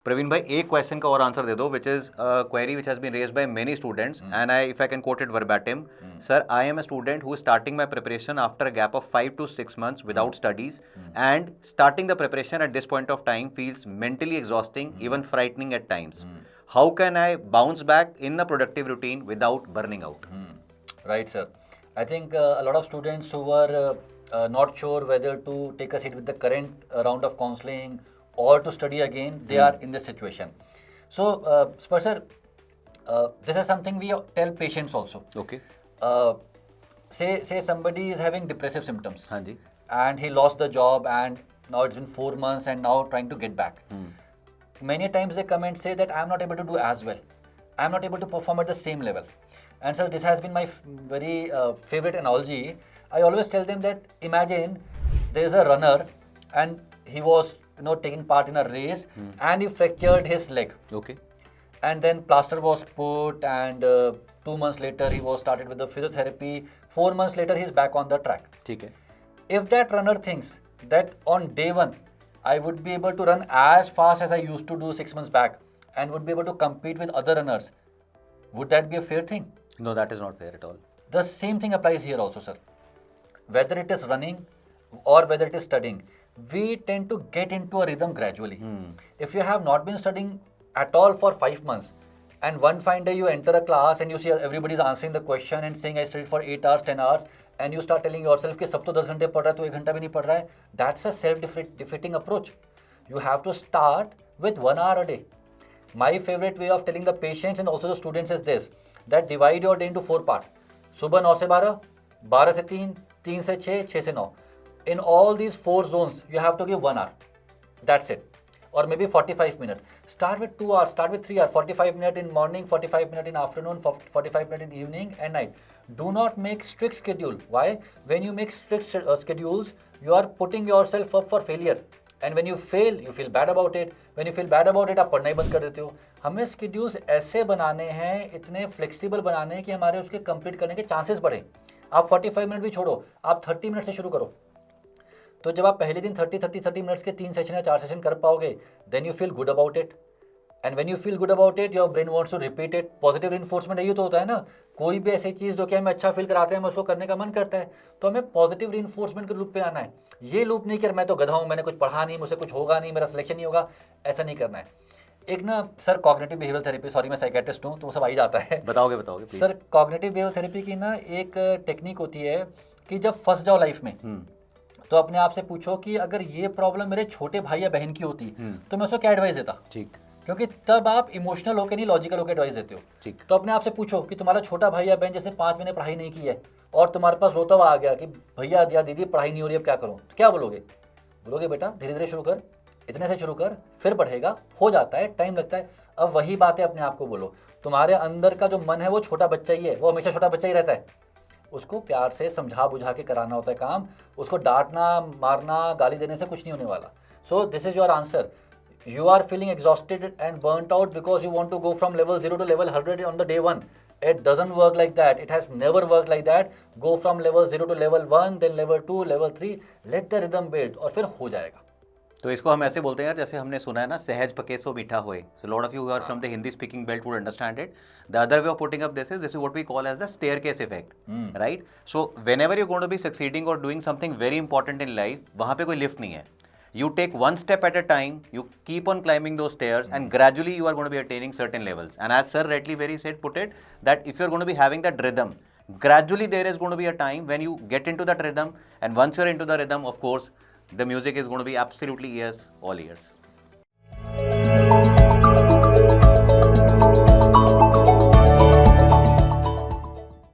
प्रवीण भाई, एक क्वेश्चन का और आंसर दे दो, which is query which has been raised by many students and I if I can quote it verbatim. Sir, I am a student who is starting my preparation after a gap of 5 to 6 months without studies, and starting the preparation at this point of time feels mentally exhausting, even frightening at times. How can I bounce back in the productive routine without burning out? Right, sir. I think a lot of students who were not sure whether to take a seat with the current round of counseling or to study again, they are in this situation. So, Sir, this is something we tell patients also. Okay. Say somebody is having depressive symptoms, हाँ जी. and he lost the job, and now it's been 4 months and now trying to get back. Many times they come and say that I'm not able to do as well. I'm not able to perform at the same level. And so this has been my very favorite analogy. I always tell them that imagine there is a runner and he was taking part in a race and he fractured his leg. Okay. And then plaster was put, and 2 months later he was started with the physiotherapy. 4 months later he's back on the track. ठीक है. If that runner thinks that on day one I would be able to run as fast as I used to do 6 months back and would be able to compete with other runners, would that be a fair thing? No, that is not fair at all. The same thing applies here also, sir. Whether it is running or whether it is studying, we tend to get into a rhythm gradually. If you have not been studying at all for 5 months, and one fine day you enter a class and you see everybody is answering the question and saying I studied for 8 hours, 10 hours, and you start telling yourself कि सब तो 10 घंटे पढ़ रहा है तो 1 घंटा भी नहीं पढ़ रहा है, that's a self-defeating approach. You have to start with 1 hour a day. My favorite way of telling the patients and also the students is this, that divide your day into 4 parts. सुबह 9 से 12, 12 से 3, 3 से 6, 6 से 9. In all these 4 zones, you have to give 1 hour. That's it. Or maybe 45 minutes. Start with 2 hours, start with 3 hours, 45 minutes in morning, 45 minutes in afternoon, 45 minutes in evening and night. Do not make strict schedule. Why? When you make strict schedules, you are putting yourself up for failure. And when you fail, you feel bad about it. When you feel bad about it, आप पढ़ना ही बंद कर देते हो. हमें schedules ऐसे बनाने हैं, इतने flexible बनाने हैं कि हमारे उसके complete करने के chances बढ़े. आप 45 मिनट भी छोड़ो, आप 30 मिनट से शुरू करो. तो जब आप पहले दिन 30 मिनट्स के 3 सेशन या 4 सेशन कर पाओगे, then you feel good about it. And when you feel good about it, your brain wants to repeat it. Positive reinforcement यही तो होता है ना. कोई भी ऐसी चीज़ जो कि हमें अच्छा फील कराते हैं, हमें उसको करने का मन करता है, तो हमें पॉजिटिव रिइंफोर्समेंट के लूप पे आना है. ये लूप नहीं कि मैं तो गधा हूँ, मैंने कुछ पढ़ा नहीं, मुझसे कुछ होगा नहीं, मेरा सिलेक्शन नहीं होगा, ऐसा नहीं करना है. एक ना sir cognitive behaviour therapy, sorry मैं साइकेट्रिस्ट हूँ तो वो सब आ ही जाता है. बताओगे सर कॉग्निटिव बिहेवियर थेरेपी की ना एक टेक्निक होती है कि जब फंस जाओ लाइफ में, तो अपने आप से पूछो कि अगर ये प्रॉब्लम मेरे छोटे भाई या बहन की होती तो मैं उसको क्या एडवाइस देता. ठीक. क्योंकि तब आप इमोशनल होकर नहीं लॉजिकल होकर एडवाइस देते हो. ठीक. तो अपने आप से पूछो कि तुम्हारा छोटा भाई या बहन जैसे 5 महीने पढ़ाई नहीं की है और तुम्हारे पास रोता हुआ आ गया कि भैया या दीदी पढ़ाई नहीं हो रही, अब क्या करूँ, तो क्या बोलोगे बेटा धीरे धीरे शुरू कर, इतने से शुरू कर, फिर बढ़ेगा, हो जाता है, टाइम लगता है. अब वही बातें अपने आप को बोलो. तुम्हारे अंदर का जो मन है वो छोटा बच्चा ही है, वो हमेशा छोटा बच्चा ही रहता है. उसको प्यार से समझा बुझा के कराना होता है काम. उसको डांटना, मारना, गाली देने से कुछ नहीं होने वाला. So this is your answer. You are feeling exhausted and burnt out because you want to go from level 0 to level 100 on the day 1. It doesn't work like that. It has never worked like that. Go from level 0 to level 1, then level 2, level 3. Let the rhythm build और फिर हो जाएगा. तो इसको हम ऐसे बोलते हैं यार, जैसे हमने सुना है ना, सहज पके सो मीठा होए. So a lot of you who are from the Hindi speaking belt would understand it. The other way of putting up this is what we call as the staircase effect, right? So whenever you're going to be succeeding or doing something very important in life, वहाँ पे कोई lift नहीं है. You take one step at a time, you keep on climbing those stairs, and gradually you are going to be attaining certain levels. And as sir rightly very said, put it, that if you're going to be having that rhythm, gradually there is going to be a time when you get into that rhythm, and once you're into the rhythm, of course, the music is going to be absolutely yes, all ears.